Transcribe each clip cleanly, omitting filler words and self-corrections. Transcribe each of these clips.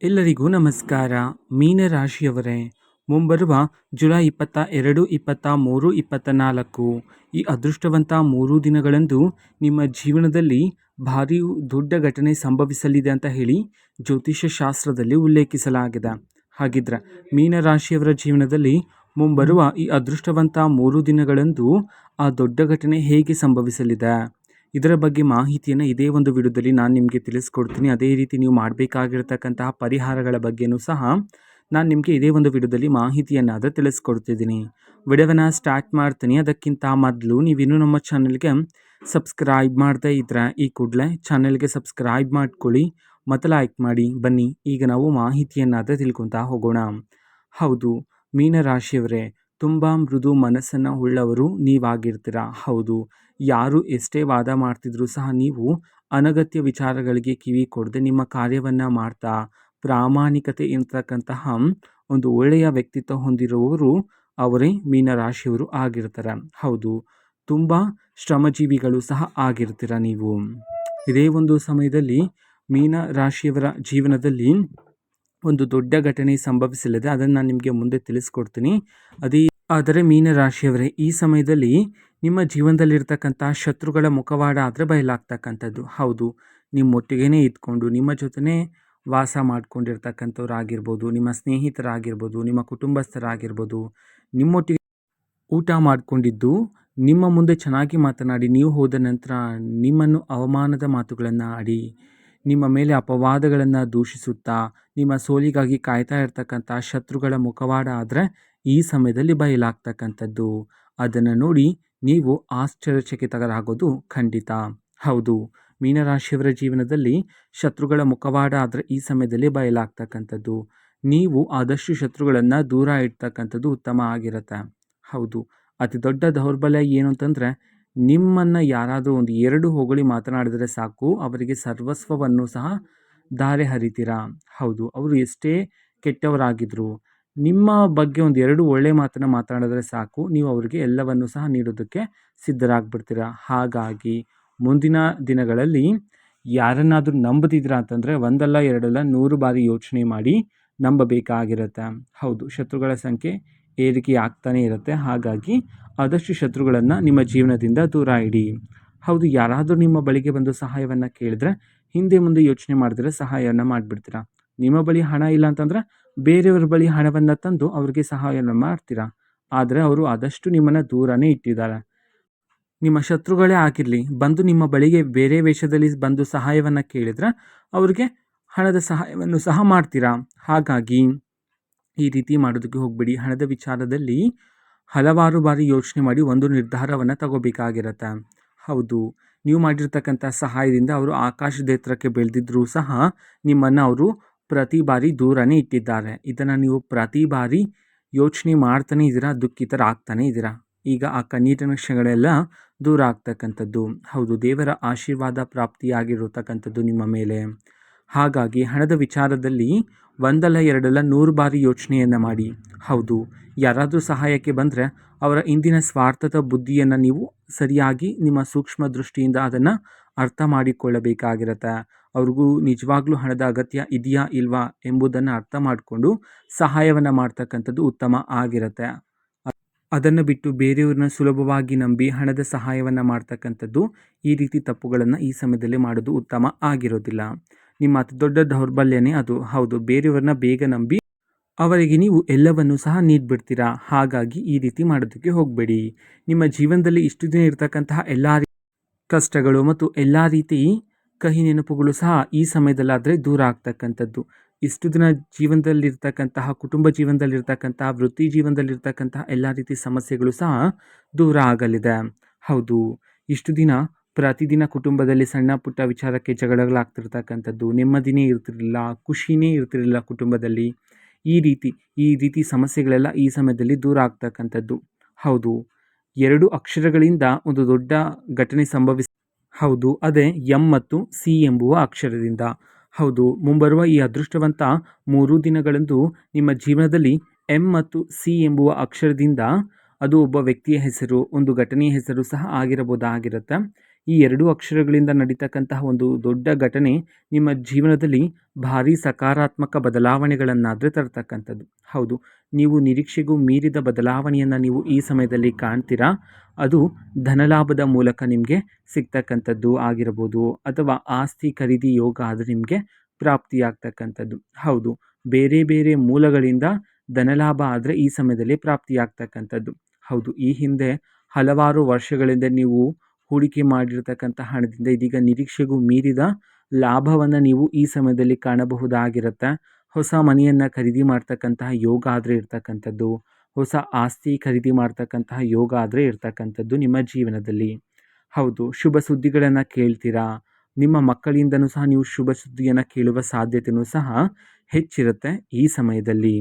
ಎಲ್ಲರಿಗೂ ನಮಸ್ಕಾರ. ಮೀನರಾಶಿಯವರೇ, ಮುಂಬರುವ ಜುಲೈ 22, 23, 24 ಈ ಅದೃಷ್ಟವಂತ 3 ದಿನಗಳಂದು ನಿಮ್ಮ ಜೀವನದಲ್ಲಿ ಭಾರಿ ದೊಡ್ಡ ಘಟನೆ ಸಂಭವಿಸಲಿದೆ ಅಂತ ಹೇಳಿ ಜ್ಯೋತಿಷ್ಯ ಶಾಸ್ತ್ರದಲ್ಲಿ ಉಲ್ಲೇಖಿಸಲಾಗಿದೆ. ಹಾಗಿದ್ರೆ ಮೀನರಾಶಿಯವರ ಜೀವನದಲ್ಲಿ ಮುಂಬರುವ ಈ ಅದೃಷ್ಟವಂತ 3 ದಿನಗಳಂದು ಆ ದೊಡ್ಡ ಘಟನೆ ಹೇಗೆ ಸಂಭವಿಸಲಿದೆ, ಇದರ ಬಗ್ಗೆ ಮಾಹಿತಿಯನ್ನು ಇದೇ ಒಂದು ವಿಡಿಯೋದಲ್ಲಿ ನಾನು ನಿಮಗೆ ತಿಳಿಸ್ಕೊಡ್ತೀನಿ. ಅದೇ ರೀತಿ ನೀವು ಮಾಡಬೇಕಾಗಿರ್ತಕ್ಕಂತಹ ಪರಿಹಾರಗಳ ಬಗ್ಗೆಯೂ ಸಹ ನಾನು ನಿಮಗೆ ಇದೇ ಒಂದು ವಿಡಿಯೋದಲ್ಲಿ ಮಾಹಿತಿಯನ್ನಾದರೂ ತಿಳಿಸ್ಕೊಡ್ತಿದ್ದೀನಿ. ವಿಡಿಯೋವನ್ನು ಸ್ಟಾರ್ಟ್ ಮಾಡ್ತೀನಿ. ಅದಕ್ಕಿಂತ ಮೊದಲು ನೀವಿನ್ನೂ ನಮ್ಮ ಚಾನಲ್ಗೆ ಸಬ್ಸ್ಕ್ರೈಬ್ ಮಾಡದೇ ಇದ್ದರೆ ಈ ಕೂಡಲೇ ಚಾನಲ್ಗೆ ಸಬ್ಸ್ಕ್ರೈಬ್ ಮಾಡ್ಕೊಳ್ಳಿ ಮತ್ತು ಲೈಕ್ ಮಾಡಿ. ಬನ್ನಿ ಈಗ ನಾವು ಮಾಹಿತಿಯನ್ನಾದರೂ ತಿಳ್ಕೊತಾ ಹೋಗೋಣ. ಹೌದು, ಮೀನರಾಶಿಯವರೇ, ತುಂಬ ಮೃದು ಮನಸ್ಸನ್ನು ಉಳ್ಳವರು ನೀವಾಗಿರ್ತೀರ. ಹೌದು, ಯಾರು ಎಷ್ಟೇ ವಾದ ಮಾಡ್ತಿದ್ರೂ ಸಹ ನೀವು ಅನಗತ್ಯ ವಿಚಾರಗಳಿಗೆ ಕಿವಿ ಕೊಡದೆ ನಿಮ್ಮ ಕಾರ್ಯವನ್ನು ಮಾಡ್ತಾ ಪ್ರಾಮಾಣಿಕತೆ ಇರ್ತಕ್ಕಂತಹ ಒಂದು ಒಳ್ಳೆಯ ವ್ಯಕ್ತಿತ್ವ ಹೊಂದಿರುವವರು ಅವರೇ ಮೀನರಾಶಿಯವರು ಆಗಿರ್ತಾರೆ. ಹೌದು, ತುಂಬ ಶ್ರಮಜೀವಿಗಳು ಸಹ ಆಗಿರ್ತೀರ ನೀವು. ಇದೇ ಒಂದು ಸಮಯದಲ್ಲಿ ಮೀನರಾಶಿಯವರ ಜೀವನದಲ್ಲಿ ಒಂದು ದೊಡ್ಡ ಘಟನೆ ಸಂಭವಿಸಲಿದೆ. ಅದನ್ನು ನಾನು ನಿಮಗೆ ಮುಂದೆ ತಿಳಿಸ್ಕೊಡ್ತೀನಿ. ಆದರೆ ಮೀನರಾಶಿಯವರೇ, ಈ ಸಮಯದಲ್ಲಿ ನಿಮ್ಮ ಜೀವನದಲ್ಲಿರ್ತಕ್ಕಂಥ ಶತ್ರುಗಳ ಮುಖವಾಡ ಆದರೆ ಬಯಲಾಗ್ತಕ್ಕಂಥದ್ದು. ಹೌದು, ನಿಮ್ಮೊಟ್ಟಿಗೆ ಇದ್ಕೊಂಡು ನಿಮ್ಮ ಜೊತೆನೇ ವಾಸ ಮಾಡ್ಕೊಂಡಿರ್ತಕ್ಕಂಥವ್ರಾಗಿರ್ಬೋದು, ನಿಮ್ಮ ಸ್ನೇಹಿತರಾಗಿರ್ಬೋದು, ನಿಮ್ಮ ಕುಟುಂಬಸ್ಥರಾಗಿರ್ಬೋದು, ನಿಮ್ಮೊಟ್ಟಿಗೆ ಊಟ ಮಾಡಿಕೊಂಡಿದ್ದು ನಿಮ್ಮ ಮುಂದೆ ಚೆನ್ನಾಗಿ ಮಾತನಾಡಿ ನೀವು ಹೋದ ನಂತರ ನಿಮ್ಮನ್ನು ಅವಮಾನದ ಮಾತುಗಳನ್ನು ಆಡಿ ನಿಮ್ಮ ಮೇಲೆ ಅಪವಾದಗಳನ್ನು ದೂಷಿಸುತ್ತಾ ನಿಮ್ಮ ಸೋಲಿಗಾಗಿ ಕಾಯ್ತಾ ಇರ್ತಕ್ಕಂಥ ಶತ್ರುಗಳ ಮುಖವಾಡ ಆದರೆ ಈ ಸಮಯದಲ್ಲಿ ಬಯಲಾಗ್ತಕ್ಕಂಥದ್ದು. ಅದನ್ನು ನೋಡಿ ನೀವು ಆಶ್ಚರ್ಯಚಕಿತರಾಗೋದು ಖಂಡಿತ. ಹೌದು, ಮೀನರಾಶಿಯವರ ಜೀವನದಲ್ಲಿ ಶತ್ರುಗಳ ಮುಖವಾಡ ಆದರೆ ಈ ಸಮಯದಲ್ಲಿ ಬಯಲಾಗ್ತಕ್ಕಂಥದ್ದು. ನೀವು ಆದಷ್ಟು ಶತ್ರುಗಳನ್ನು ದೂರ ಇಡ್ತಕ್ಕಂಥದ್ದು ಉತ್ತಮ ಆಗಿರುತ್ತೆ. ಹೌದು, ಅತಿ ದೊಡ್ಡ ದೌರ್ಬಲ್ಯ ಏನು ಅಂತಂದರೆ ನಿಮ್ಮನ್ನು ಯಾರಾದರೂ ಒಂದು 2 ಹೊಗಳಿ ಮಾತನಾಡಿದರೆ ಸಾಕು ಅವರಿಗೆ ಸರ್ವಸ್ವವನ್ನು ಸಹ ಧಾರೆ ಹರಿತೀರಾ. ಹೌದು, ಅವರು ಎಷ್ಟೇ ಕೆಟ್ಟವರಾಗಿದ್ದರು ನಿಮ್ಮ ಬಗ್ಗೆ ಒಂದು 2 ಒಳ್ಳೆಯ ಮಾತನ್ನು ಮಾತನಾಡಿದ್ರೆ ಸಾಕು ನೀವು ಅವರಿಗೆ ಎಲ್ಲವನ್ನು ಸಹ ನೀಡೋದಕ್ಕೆ ಸಿದ್ಧರಾಗ್ಬಿಡ್ತೀರ. ಹಾಗಾಗಿ ಮುಂದಿನ ದಿನಗಳಲ್ಲಿ ಯಾರನ್ನಾದರೂ ನಂಬದಿದ್ದೀರಾ ಅಂತಂದರೆ ಒಂದಲ್ಲ ಎರಡಲ್ಲ 100 ಬಾರಿ ಯೋಚನೆ ಮಾಡಿ ನಂಬಬೇಕಾಗಿರುತ್ತೆ. ಹೌದು, ಶತ್ರುಗಳ ಸಂಖ್ಯೆ ಏರಿಕೆ ಆಗ್ತಾನೇ ಇರುತ್ತೆ. ಹಾಗಾಗಿ ಆದಷ್ಟು ಶತ್ರುಗಳನ್ನು ನಿಮ್ಮ ಜೀವನದಿಂದ ದೂರ ಇಡಿ. ಹೌದು, ಯಾರಾದರೂ ನಿಮ್ಮ ಬಳಿಗೆ ಬಂದು ಸಹಾಯವನ್ನು ಕೇಳಿದ್ರೆ ಹಿಂದೆ ಮುಂದೆ ಯೋಚನೆ ಮಾಡಿದ್ರೆ ಸಹಾಯವನ್ನು ಮಾಡಿಬಿಡ್ತೀರಾ. ನಿಮ್ಮ ಬಳಿ ಹಣ ಇಲ್ಲ ಅಂತಂದರೆ ಬೇರೆಯವ್ರ ಬಳಿ ಹಣವನ್ನು ತಂದು ಅವ್ರಿಗೆ ಸಹಾಯವನ್ನು ಮಾಡ್ತೀರಾ. ಆದರೆ ಅವರು ಆದಷ್ಟು ನಿಮ್ಮನ್ನು ದೂರನೇ ಇಟ್ಟಿದ್ದಾರೆ. ನಿಮ್ಮ ಶತ್ರುಗಳೇ ಆಗಿರಲಿ ಬಂದು ನಿಮ್ಮ ಬಳಿಗೆ ಬೇರೆ ವೇಷದಲ್ಲಿ ಬಂದು ಸಹಾಯವನ್ನು ಕೇಳಿದ್ರೆ ಅವ್ರಿಗೆ ಹಣದ ಸಹಾಯವನ್ನು ಸಹ ಮಾಡ್ತೀರಾ. ಹಾಗಾಗಿ ಈ ರೀತಿ ಮಾಡೋದಕ್ಕೆ ಹೋಗಬೇಡಿ. ಹಣದ ವಿಚಾರದಲ್ಲಿ ಹಲವಾರು ಬಾರಿ ಯೋಚನೆ ಮಾಡಿ ಒಂದು ನಿರ್ಧಾರವನ್ನು ತಗೋಬೇಕಾಗಿರುತ್ತೆ. ಹೌದು, ನೀವು ಮಾಡಿರ್ತಕ್ಕಂಥ ಸಹಾಯದಿಂದ ಅವರು ಆಕಾಶದ ಎತ್ತರಕ್ಕೆ ಬೆಳೆದಿದ್ರೂ ಸಹ ನಿಮ್ಮನ್ನು ಅವರು ಪ್ರತಿ ಬಾರಿ ದೂರನೇ ಇಟ್ಟಿದ್ದಾರೆ. ಇದನ್ನು ನೀವು ಪ್ರತಿ ಬಾರಿ ಯೋಚನೆ ಮಾಡ್ತಾನೆ ಇದ್ದೀರಾ, ದುಃಖಿತರಾಗ್ತಾನೆ ಇದ್ದೀರಾ. ಈಗ ಆ ಕಣ್ಣೀರಿನ ಕ್ಷಣಗಳೆಲ್ಲ ದೂರ ಆಗ್ತಕ್ಕಂಥದ್ದು. ಹೌದು, ದೇವರ ಆಶೀರ್ವಾದ ಪ್ರಾಪ್ತಿಯಾಗಿರತಕ್ಕಂಥದ್ದು ನಿಮ್ಮ ಮೇಲೆ. ಹಾಗಾಗಿ ಹಣದ ವಿಚಾರದಲ್ಲಿ ಒಂದಲ್ಲ ಎರಡಲ್ಲ 100 ಬಾರಿ ಯೋಚನೆಯನ್ನು ಮಾಡಿ. ಹೌದು, ಯಾರಾದರೂ ಸಹಾಯಕ್ಕೆ ಬಂದರೆ ಅವರ ಇಂದಿನ ಸ್ವಾರ್ಥದ ಬುದ್ಧಿಯನ್ನು ನೀವು ಸರಿಯಾಗಿ ನಿಮ್ಮ ಸೂಕ್ಷ್ಮ ದೃಷ್ಟಿಯಿಂದ ಅದನ್ನು ಅರ್ಥ ಮಾಡಿಕೊಳ್ಳಬೇಕಾಗಿರುತ್ತೆ. ಅವ್ರಿಗೂ ನಿಜವಾಗ್ಲೂ ಹಣದ ಅಗತ್ಯ ಇದೆಯಾ ಇಲ್ವಾ ಎಂಬುದನ್ನು ಅರ್ಥ ಮಾಡಿಕೊಂಡು ಸಹಾಯವನ್ನು ಮಾಡ್ತಕ್ಕಂಥದ್ದು ಉತ್ತಮ ಆಗಿರುತ್ತೆ. ಅದನ್ನು ಬಿಟ್ಟು ಬೇರೆಯವ್ರನ್ನ ಸುಲಭವಾಗಿ ನಂಬಿ ಹಣದ ಸಹಾಯವನ್ನು ಮಾಡ್ತಕ್ಕಂಥದ್ದು ಈ ರೀತಿ ತಪ್ಪುಗಳನ್ನು ಈ ಸಮಯದಲ್ಲಿ ಮಾಡೋದು ಉತ್ತಮ ಆಗಿರೋದಿಲ್ಲ. ನಿಮ್ಮ ಅತಿ ದೊಡ್ಡ ದೌರ್ಬಲ್ಯನೇ ಅದು. ಹೌದು, ಬೇರೆಯವ್ರನ್ನ ಬೇಗ ನಂಬಿ ಅವರಿಗೆ ನೀವು ಎಲ್ಲವನ್ನೂ ಸಹ ನೀಡಿಬಿಡ್ತೀರಾ. ಹಾಗಾಗಿ ಈ ರೀತಿ ಮಾಡೋದಕ್ಕೆ ಹೋಗಬೇಡಿ. ನಿಮ್ಮ ಜೀವನದಲ್ಲಿ ಇಷ್ಟು ದಿನ ಇರತಕ್ಕಂತಹ ಎಲ್ಲ ಕಷ್ಟಗಳು ಮತ್ತು ಎಲ್ಲ ರೀತಿ ಕಹಿ ನೆನಪುಗಳು ಸಹ ಈ ಸಮಯದಲ್ಲಾದರೆ ದೂರ ಆಗ್ತಕ್ಕಂಥದ್ದು. ಇಷ್ಟು ದಿನ ಜೀವನದಲ್ಲಿರ್ತಕ್ಕಂತಹ ಕುಟುಂಬ ಜೀವನದಲ್ಲಿರ್ತಕ್ಕಂತಹ ವೃತ್ತಿ ಜೀವನದಲ್ಲಿರ್ತಕ್ಕಂತಹ ಎಲ್ಲ ರೀತಿ ಸಮಸ್ಯೆಗಳು ಸಹ ದೂರ ಆಗಲಿದೆ. ಹೌದು, ಇಷ್ಟು ದಿನ ಪ್ರತಿದಿನ ಕುಟುಂಬದಲ್ಲಿ ಸಣ್ಣ ಪುಟ್ಟ ವಿಚಾರಕ್ಕೆ ಜಗಳಗಳಾಗ್ತಿರ್ತಕ್ಕಂಥದ್ದು, ನೆಮ್ಮದಿನೇ ಇರ್ತಿರಲಿಲ್ಲ, ಖುಷಿನೇ ಇರ್ತಿರಲಿಲ್ಲ ಕುಟುಂಬದಲ್ಲಿ. ಈ ರೀತಿ ಸಮಸ್ಯೆಗಳೆಲ್ಲ ಈ ಸಮಯದಲ್ಲಿ ದೂರ ಆಗ್ತಕ್ಕಂಥದ್ದು. ಹೌದು, 2 ಅಕ್ಷರಗಳಿಂದ ಒಂದು ದೊಡ್ಡ ಘಟನೆ ಹೌದು, ಅದೇ ಎಂ ಮತ್ತು ಸಿ ಎಂಬುವ ಅಕ್ಷರದಿಂದ. ಹೌದು, ಮುಂಬರುವ ಈ ಅದೃಷ್ಟವಂತ 3 ದಿನಗಳಂದು ನಿಮ್ಮ ಜೀವನದಲ್ಲಿ ಎಂ ಮತ್ತು ಸಿ ಎಂಬುವ ಅಕ್ಷರದಿಂದ ಅದು ಒಬ್ಬ ವ್ಯಕ್ತಿಯ ಹೆಸರು, ಒಂದು ಘಟನೆಯ ಹೆಸರು ಸಹ ಆಗಿರಬಹುದಾಗಿರುತ್ತೆ. ಈ 2 ಅಕ್ಷರಗಳಿಂದ ನಡೀತಕ್ಕಂತಹ ಒಂದು ದೊಡ್ಡ ಘಟನೆ ನಿಮ್ಮ ಜೀವನದಲ್ಲಿ ಭಾರೀ ಸಕಾರಾತ್ಮಕ ಬದಲಾವಣೆಗಳನ್ನಾದರೆ ತರ್ತಕ್ಕಂಥದ್ದು. ಹೌದು, ನೀವು ನಿರೀಕ್ಷೆಗೂ ಮೀರಿದ ಬದಲಾವಣೆಯನ್ನು ನೀವು ಈ ಸಮಯದಲ್ಲಿ ಕಾಣ್ತೀರಾ. ಅದು ಧನಲಾಭದ ಮೂಲಕ ನಿಮಗೆ ಸಿಗ್ತಕ್ಕಂಥದ್ದು ಆಗಿರ್ಬೋದು, ಅಥವಾ ಆಸ್ತಿ ಖರೀದಿ ಯೋಗ ಆದರೆ ನಿಮಗೆ ಪ್ರಾಪ್ತಿಯಾಗ್ತಕ್ಕಂಥದ್ದು. ಹೌದು, ಬೇರೆ ಬೇರೆ ಮೂಲಗಳಿಂದ ಧನಲಾಭ ಆದರೆ ಈ ಸಮಯದಲ್ಲಿ ಪ್ರಾಪ್ತಿಯಾಗ್ತಕ್ಕಂಥದ್ದು. ಹೌದು, ಈ ಹಿಂದೆ ಹಲವಾರು ವರ್ಷಗಳಿಂದ ನೀವು ಹೂಡಿಕೆ ಮಾಡಿರ್ತಕ್ಕಂಥ ಹಣದಿಂದ ಇದೀಗ ನಿರೀಕ್ಷೆಗೂ ಮೀರಿದ ಲಾಭವನ್ನು ನೀವು ಈ ಸಮಯದಲ್ಲಿ ಕಾಣಬಹುದಾಗಿರುತ್ತೆ. ಹೊಸ ಮನೆಯನ್ನು ಖರೀದಿ ಮಾಡ್ತಕ್ಕಂತಹ ಯೋಗ ಆದರೆ ಇರ್ತಕ್ಕಂಥದ್ದು, ಹೊಸ ಆಸ್ತಿ ಖರೀದಿ ಮಾಡ್ತಕ್ಕಂತಹ ಯೋಗ ಆದರೆ ಇರ್ತಕ್ಕಂಥದ್ದು ನಿಮ್ಮ ಜೀವನದಲ್ಲಿ. ಹೌದು, ಶುಭ ಸುದ್ದಿಗಳನ್ನು ಕೇಳ್ತೀರಾ. ನಿಮ್ಮ ಮಕ್ಕಳಿಂದನೂ ಸಹ ನೀವು ಶುಭ ಸುದ್ದಿಯನ್ನು ಕೇಳುವ ಸಾಧ್ಯತೆಯೂ ಸಹ ಹೆಚ್ಚಿರುತ್ತೆ ಈ ಸಮಯದಲ್ಲಿ.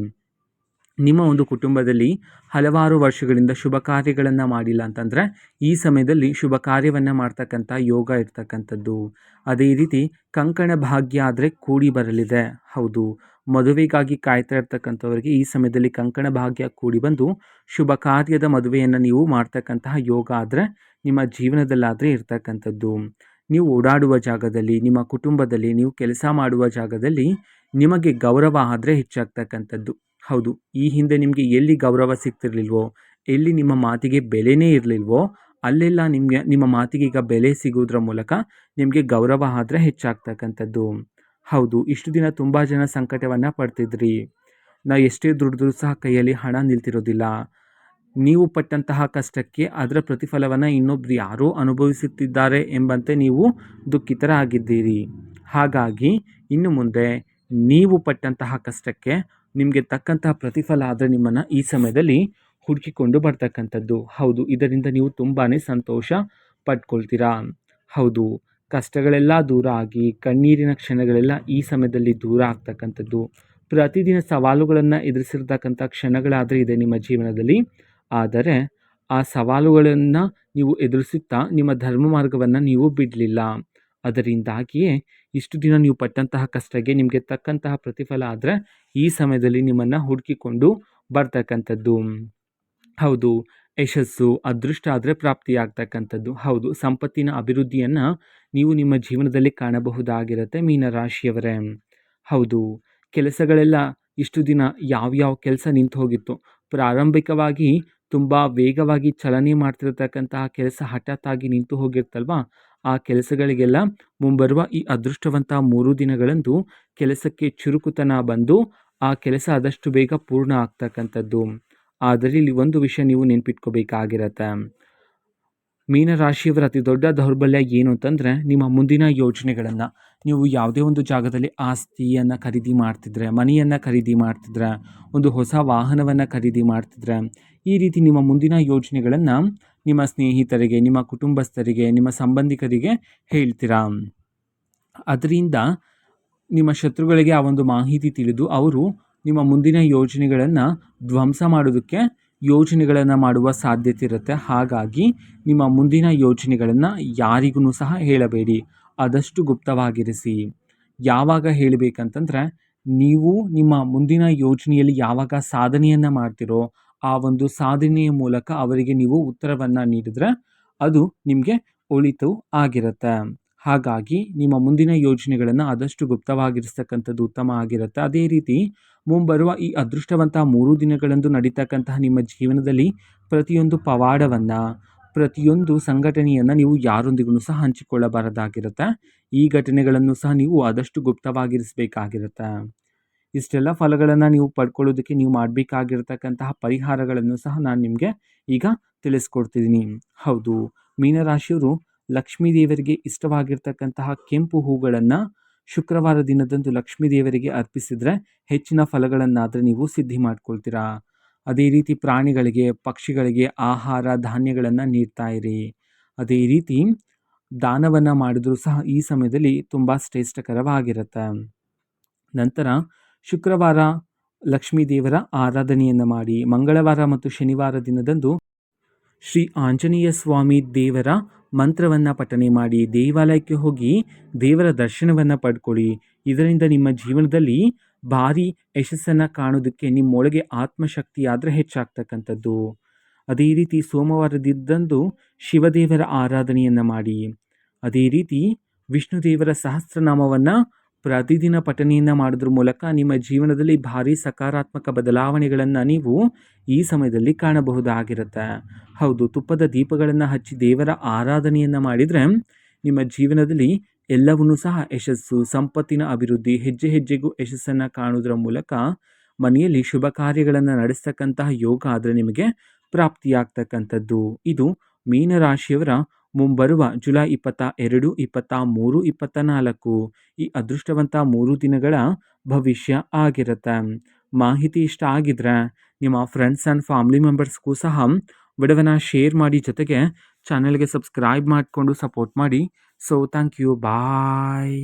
ನಿಮ್ಮ ಒಂದು ಕುಟುಂಬದಲ್ಲಿ ಹಲವಾರು ವರ್ಷಗಳಿಂದ ಶುಭ ಕಾರ್ಯಗಳನ್ನು ಮಾಡಿಲ್ಲ ಅಂತಂದರೆ ಈ ಸಮಯದಲ್ಲಿ ಶುಭ ಕಾರ್ಯವನ್ನು ಮಾಡ್ತಕ್ಕಂಥ ಯೋಗ ಇರ್ತಕ್ಕಂಥದ್ದು. ಅದೇ ರೀತಿ ಕಂಕಣ ಭಾಗ್ಯ ಆದರೆ ಕೂಡಿ ಬರಲಿದೆ. ಹೌದು, ಮದುವೆಗಾಗಿ ಕಾಯ್ತಾ ಇರ್ತಕ್ಕಂಥವ್ರಿಗೆ ಈ ಸಮಯದಲ್ಲಿ ಕಂಕಣ ಭಾಗ್ಯ ಕೂಡಿ ಬಂದು ಶುಭ ಕಾರ್ಯದ ಮದುವೆಯನ್ನು ನೀವು ಮಾಡ್ತಕ್ಕಂತಹ ಯೋಗ ಆದರೆ ನಿಮ್ಮ ಜೀವನದಲ್ಲಾದರೆ ಇರ್ತಕ್ಕಂಥದ್ದು. ನೀವು ಓಡಾಡುವ ಜಾಗದಲ್ಲಿ, ನಿಮ್ಮ ಕುಟುಂಬದಲ್ಲಿ, ನೀವು ಕೆಲಸ ಮಾಡುವ ಜಾಗದಲ್ಲಿ ನಿಮಗೆ ಗೌರವ ಆದರೆ ಹೆಚ್ಚಾಗ್ತಕ್ಕಂಥದ್ದು. ಹೌದು, ಈ ಹಿಂದೆ ನಿಮಗೆ ಎಲ್ಲಿ ಗೌರವ ಸಿಗ್ತಿರ್ಲಿಲ್ವೋ, ಎಲ್ಲಿ ನಿಮ್ಮ ಮಾತಿಗೆ ಬೆಲೆನೇ ಇರಲಿಲ್ವೋ ಅಲ್ಲೆಲ್ಲ ನಿಮ್ಮ ಮಾತಿಗೆ ಈಗ ಬೆಲೆ ಸಿಗೋದ್ರ ಮೂಲಕ ನಿಮಗೆ ಗೌರವ ಆದರೆ ಹೆಚ್ಚಾಗ್ತಕ್ಕಂಥದ್ದು. ಹೌದು, ಇಷ್ಟು ದಿನ ತುಂಬ ಜನ ಸಂಕಟವನ್ನು ಪಡ್ತಿದ್ರಿ. ಎಷ್ಟೇ ದುಡಿದ್ರೂ ಸಹ ಕೈಯಲ್ಲಿ ಹಣ ನಿಲ್ತಿರೋದಿಲ್ಲ. ನೀವು ಪಟ್ಟಂತಹ ಕಷ್ಟಕ್ಕೆ ಅದರ ಪ್ರತಿಫಲವನ್ನು ಇನ್ನೊಬ್ರು ಯಾರೋ ಅನುಭವಿಸುತ್ತಿದ್ದಾರೆ ಎಂಬಂತೆ ನೀವು ದುಃಖಿತರಾಗಿದ್ದೀರಿ. ಹಾಗಾಗಿ ಇನ್ನು ಮುಂದೆ ನೀವು ಪಟ್ಟಂತಹ ಕಷ್ಟಕ್ಕೆ ನಿಮಗೆ ತಕ್ಕಂತಹ ಪ್ರತಿಫಲ ಆದರೆ ನಿಮ್ಮನ್ನು ಈ ಸಮಯದಲ್ಲಿ ಹುಡುಕಿಕೊಂಡು ಬರ್ತಕ್ಕಂಥದ್ದು. ಹೌದು, ಇದರಿಂದ ನೀವು ತುಂಬಾ ಸಂತೋಷ ಪಡ್ಕೊಳ್ತೀರಾ. ಹೌದು, ಕಷ್ಟಗಳೆಲ್ಲ ದೂರ ಆಗಿ ಕಣ್ಣೀರಿನ ಕ್ಷಣಗಳೆಲ್ಲ ಈ ಸಮಯದಲ್ಲಿ ದೂರ ಆಗ್ತಕ್ಕಂಥದ್ದು. ಪ್ರತಿದಿನ ಸವಾಲುಗಳನ್ನು ಎದುರಿಸಿರ್ತಕ್ಕಂಥ ಕ್ಷಣಗಳಾದರೆ ಇದೆ ನಿಮ್ಮ ಜೀವನದಲ್ಲಿ. ಆದರೆ ಆ ಸವಾಲುಗಳನ್ನು ನೀವು ಎದುರಿಸುತ್ತಾ ನಿಮ್ಮ ಧರ್ಮ ಮಾರ್ಗವನ್ನು ನೀವು ಬಿಡಲಿಲ್ಲ. ಅದರಿಂದಾಗಿಯೇ ಇಷ್ಟು ದಿನ ನೀವು ಪಟ್ಟಂತಹ ಕಷ್ಟಕ್ಕೆ ನಿಮಗೆ ತಕ್ಕಂತಹ ಪ್ರತಿಫಲ ಆದರೆ ಈ ಸಮಯದಲ್ಲಿ ನಿಮ್ಮನ್ನು ಹುಡುಕಿಕೊಂಡು ಬರ್ತಕ್ಕಂಥದ್ದು. ಹೌದು, ಯಶಸ್ಸು ಅದೃಷ್ಟ ಆದರೆ ಪ್ರಾಪ್ತಿಯಾಗ್ತಕ್ಕಂಥದ್ದು. ಹೌದು, ಸಂಪತ್ತಿನ ಅಭಿವೃದ್ಧಿಯನ್ನು ನೀವು ನಿಮ್ಮ ಜೀವನದಲ್ಲಿ ಕಾಣಬಹುದಾಗಿರುತ್ತೆ ಮೀನರಾಶಿಯವರೇ. ಹೌದು, ಕೆಲಸಗಳೆಲ್ಲ ಇಷ್ಟು ದಿನ ಯಾವ್ಯಾವ ಕೆಲಸ ನಿಂತು ಹೋಗಿತ್ತು, ಪ್ರಾರಂಭಿಕವಾಗಿ ತುಂಬ ವೇಗವಾಗಿ ಚಲನೆ ಮಾಡ್ತಿರತಕ್ಕಂತಹ ಕೆಲಸ ಹಠಾತ್ತಾಗಿ ನಿಂತು ಹೋಗಿರ್ತಲ್ವಾ, ಆ ಕೆಲಸಗಳಿಗೆಲ್ಲ ಮುಂಬರುವ ಈ ಅದೃಷ್ಟವಂತ 3 ದಿನಗಳಂದು ಕೆಲಸಕ್ಕೆ ಚುರುಕುತನ ಬಂದು ಆ ಕೆಲಸ ಆದಷ್ಟು ಬೇಗ ಪೂರ್ಣ ಆಗ್ತಕ್ಕಂಥದ್ದು. ಆದರೆ ಇಲ್ಲಿ ಒಂದು ವಿಷಯ ನೀವು ನೆನ್ಪಿಟ್ಕೋಬೇಕಾಗಿರತ್ತೆ. ಮೀನರಾಶಿಯವರ ಅತಿ ದೊಡ್ಡ ದೌರ್ಬಲ್ಯ ಏನು ಅಂತಂದರೆ ನಿಮ್ಮ ಮುಂದಿನ ಯೋಜನೆಗಳನ್ನು, ನೀವು ಯಾವುದೇ ಒಂದು ಜಾಗದಲ್ಲಿ ಆಸ್ತಿಯನ್ನು ಖರೀದಿ ಮಾಡ್ತಿದ್ರೆ, ಮನೆಯನ್ನು ಖರೀದಿ ಮಾಡ್ತಿದ್ರೆ, ಒಂದು ಹೊಸ ವಾಹನವನ್ನು ಖರೀದಿ ಮಾಡ್ತಿದ್ರೆ, ಈ ರೀತಿ ನಿಮ್ಮ ಮುಂದಿನ ಯೋಜನೆಗಳನ್ನು ನಿಮ್ಮ ಸ್ನೇಹಿತರಿಗೆ, ನಿಮ್ಮ ಕುಟುಂಬಸ್ಥರಿಗೆ, ನಿಮ್ಮ ಸಂಬಂಧಿಕರಿಗೆ ಹೇಳ್ತೀರಾ. ಅದರಿಂದ ನಿಮ್ಮ ಶತ್ರುಗಳಿಗೆ ಆ ಒಂದು ಮಾಹಿತಿ ತಿಳಿದು ಅವರು ನಿಮ್ಮ ಮುಂದಿನ ಯೋಜನೆಗಳನ್ನು ಧ್ವಂಸ ಮಾಡೋದಕ್ಕೆ ಯೋಜನೆಗಳನ್ನು ಮಾಡುವ ಸಾಧ್ಯತೆ ಇರುತ್ತೆ. ಹಾಗಾಗಿ ನಿಮ್ಮ ಮುಂದಿನ ಯೋಜನೆಗಳನ್ನು ಯಾರಿಗೂ ಸಹ ಹೇಳಬೇಡಿ, ಆದಷ್ಟು ಗುಪ್ತವಾಗಿರಿಸಿ. ಯಾವಾಗ ಹೇಳಬೇಕಂತಂದರೆ, ನೀವು ನಿಮ್ಮ ಮುಂದಿನ ಯೋಜನೆಯಲ್ಲಿ ಯಾವಾಗ ಸಾಧನೆಯನ್ನು ಮಾಡ್ತಿರೋ ಆ ಒಂದು ಸಾಧನೆಯ ಮೂಲಕ ಅವರಿಗೆ ನೀವು ಉತ್ತರವನ್ನು ನೀಡಿದ್ರೆ ಅದು ನಿಮಗೆ ಒಳಿತು ಆಗಿರುತ್ತೆ. ಹಾಗಾಗಿ ನಿಮ್ಮ ಮುಂದಿನ ಯೋಜನೆಗಳನ್ನು ಆದಷ್ಟು ಗುಪ್ತವಾಗಿರಿಸ್ತಕ್ಕಂಥದ್ದು ಉತ್ತಮ ಆಗಿರುತ್ತೆ. ಅದೇ ರೀತಿ ಮುಂಬರುವ ಈ ಅದೃಷ್ಟವಂತ 3 ದಿನಗಳಂದು ನಡೀತಕ್ಕಂತಹ ನಿಮ್ಮ ಜೀವನದಲ್ಲಿ ಪ್ರತಿಯೊಂದು ಪವಾಡವನ್ನು, ಪ್ರತಿಯೊಂದು ಸಂಘಟನೆಯನ್ನು ನೀವು ಯಾರೊಂದಿಗೂ ಸಹ ಹಂಚಿಕೊಳ್ಳಬಾರದಾಗಿರುತ್ತೆ. ಈ ಘಟನೆಗಳನ್ನು ಸಹ ನೀವು ಆದಷ್ಟು ಗುಪ್ತವಾಗಿರಿಸಬೇಕಾಗಿರುತ್ತೆ. ಇಷ್ಟೆಲ್ಲ ಫಲಗಳನ್ನು ನೀವು ಪಡ್ಕೊಳ್ಳೋದಕ್ಕೆ ನೀವು ಮಾಡಬೇಕಾಗಿರ್ತಕ್ಕಂತಹ ಪರಿಹಾರಗಳನ್ನು ಸಹ ನಾನು ನಿಮಗೆ ಈಗ ತಿಳಿಸ್ಕೊಡ್ತಿದ್ದೀನಿ. ಹೌದು, ಮೀನರಾಶಿಯವರು ಲಕ್ಷ್ಮೀ ದೇವರಿಗೆ ಇಷ್ಟವಾಗಿರ್ತಕ್ಕಂತಹ ಕೆಂಪು ಹೂಗಳನ್ನು ಶುಕ್ರವಾರ ದಿನದಂದು ಲಕ್ಷ್ಮೀ ದೇವರಿಗೆ ಅರ್ಪಿಸಿದರೆ ಹೆಚ್ಚಿನ ಫಲಗಳನ್ನಾದರೆ ನೀವು ಸಿದ್ಧಿ ಮಾಡ್ಕೊಳ್ತೀರಾ. ಅದೇ ರೀತಿ ಪ್ರಾಣಿಗಳಿಗೆ, ಪಕ್ಷಿಗಳಿಗೆ ಆಹಾರ ಧಾನ್ಯಗಳನ್ನು ನೀಡ್ತಾ ಇರಿ. ಅದೇ ರೀತಿ ದಾನವನ್ನು ಮಾಡಿದರೂ ಸಹ ಈ ಸಮಯದಲ್ಲಿ ತುಂಬ ಶ್ರೇಷ್ಠಕರವಾಗಿರುತ್ತೆ. ನಂತರ ಶುಕ್ರವಾರ ಲಕ್ಷ್ಮೀ ದೇವರ ಆರಾಧನೆಯನ್ನು ಮಾಡಿ, ಮಂಗಳವಾರ ಮತ್ತು ಶನಿವಾರ ದಿನದಂದು ಶ್ರೀ ಆಂಜನೇಯ ಸ್ವಾಮಿ ದೇವರ ಮಂತ್ರವನ್ನು ಪಠನೆ ಮಾಡಿ, ದೇವಾಲಯಕ್ಕೆ ಹೋಗಿ ದೇವರ ದರ್ಶನವನ್ನು ಪಡ್ಕೊಳ್ಳಿ. ಇದರಿಂದ ನಿಮ್ಮ ಜೀವನದಲ್ಲಿ ಭಾರಿ ಯಶಸ್ಸನ್ನು ಕಾಣೋದಕ್ಕೆ ನಿಮ್ಮೊಳಗೆ ಆತ್ಮಶಕ್ತಿ ಆದರೆ ಹೆಚ್ಚಾಗ್ತಕ್ಕಂಥದ್ದು. ಅದೇ ರೀತಿ ಸೋಮವಾರದಿದ್ದಂದು ಶಿವದೇವರ ಆರಾಧನೆಯನ್ನು ಮಾಡಿ, ಅದೇ ರೀತಿ ವಿಷ್ಣು ದೇವರ ಸಹಸ್ರನಾಮವನ್ನು ಪ್ರತಿದಿನ ಪಠಣೆಯನ್ನು ಮಾಡೋದ್ರ ಮೂಲಕ ನಿಮ್ಮ ಜೀವನದಲ್ಲಿ ಭಾರಿ ಸಕಾರಾತ್ಮಕ ಬದಲಾವಣೆಗಳನ್ನು ನೀವು ಈ ಸಮಯದಲ್ಲಿ ಕಾಣಬಹುದಾಗಿರುತ್ತೆ. ಹೌದು, ತುಪ್ಪದ ದೀಪಗಳನ್ನು ಹಚ್ಚಿ ದೇವರ ಆರಾಧನೆಯನ್ನು ಮಾಡಿದರೆ ನಿಮ್ಮ ಜೀವನದಲ್ಲಿ ಎಲ್ಲವನ್ನೂ ಸಹ ಯಶಸ್ಸು, ಸಂಪತ್ತಿನ ಅಭಿವೃದ್ಧಿ, ಹೆಜ್ಜೆ ಹೆಜ್ಜೆಗೂ ಯಶಸ್ಸನ್ನು ಕಾಣುವುದರ ಮೂಲಕ ಮನೆಯಲ್ಲಿ ಶುಭ ಕಾರ್ಯಗಳನ್ನು ನಡೆಸ್ತಕ್ಕಂತಹ ಯೋಗ ಆದರೆ ನಿಮಗೆ ಪ್ರಾಪ್ತಿಯಾಗ್ತಕ್ಕಂಥದ್ದು. ಇದು ಮೀನರಾಶಿಯವರ ಮುಂಬರುವ ಜುಲೈ 22, 23, 24 ಈ ಅದೃಷ್ಟವಂತ 3 ದಿನಗಳ ಭವಿಷ್ಯ ಆಗಿರುತ್ತೆ. ಮಾಹಿತಿ ಇಷ್ಟ ಆಗಿದ್ರೆ ನಿಮ್ಮ ಫ್ರೆಂಡ್ಸ್ ಆ್ಯಂಡ್ ಫ್ಯಾಮಿಲಿ ಮೆಂಬರ್ಸ್ಗೂ ಸಹ ವಿಡಿಯೋವನ್ನು ಶೇರ್ ಮಾಡಿ, ಜೊತೆಗೆ ಚಾನಲ್ಗೆ ಸಬ್ಸ್ಕ್ರೈಬ್ ಮಾಡಿಕೊಂಡು ಸಪೋರ್ಟ್ ಮಾಡಿ. So thank you, bye.